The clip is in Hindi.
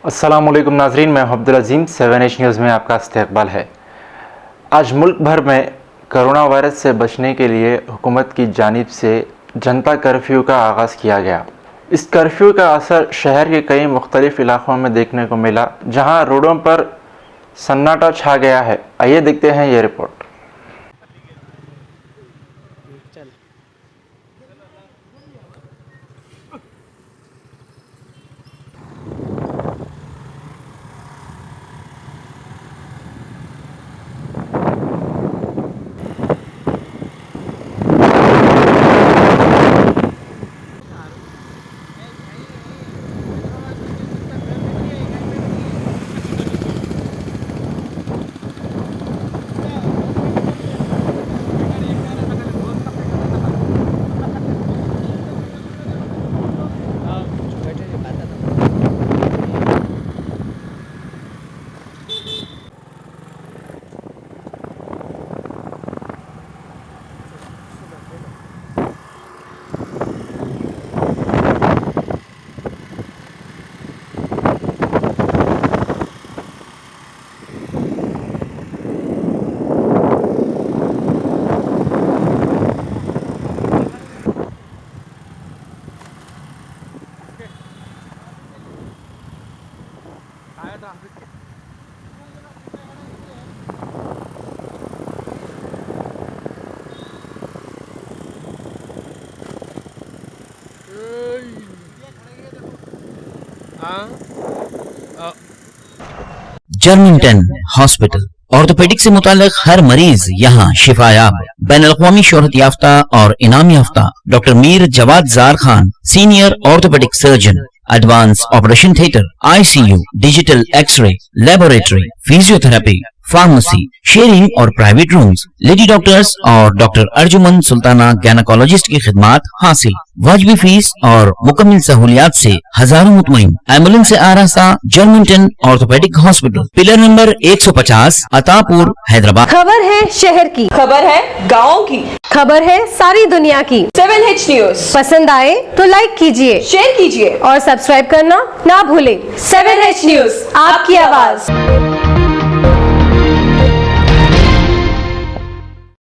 अस्सलामुअलैकुम नाजरीन, मैं अब्दुल अजीम 7H न्यूज़ में आपका इस्तकबाल है। आज मुल्क भर में कोरोना वायरस से बचने के लिए हुकूमत की जानिब से जनता कर्फ्यू का आगाज़ किया गया। इस कर्फ्यू का असर शहर के कई मुख्तलिफ़ इलाक़ों में देखने को मिला, जहां रोडों पर सन्नाटा छा गया है। आइए देखते हैं ये रिपोर्ट। जर्मिंगटन हॉस्पिटल ऑर्थोपेडिक से मुताल्लिक हर मरीज यहाँ शिफायाब। बैनुल-अक़वामी शोहरत याफ्ता और इनाम याफ्ता doctor Mir Jawad Jar Khan, senior orthopaedic surgeon, advance operation theatre, ICU, digital x-ray, laboratory, physiotherapy, pharmacy, sharing और प्राइवेट रूम्स, लेडी डॉक्टर्स और डॉक्टर अर्जुमन सुल्ताना गैनकोलॉजिस्ट की खिदमात हासिल। वाजिबी फीस और मुकम्मल सहूलियात से हजारों मुतमईन। एम्बुलेंस से आरास्ता Jermington orthopaedic hospital, pillar number 150, Attapur, Hyderabad. खबर है शहर की, खबर है गाँव की, खबर है सारी दुनिया की। 7H न्यूज़ पसंद आए तो लाइक कीजिए, शेयर कीजिए और सब्सक्राइब करना ना भूले। 7H न्यूज़, आपकी आवाज।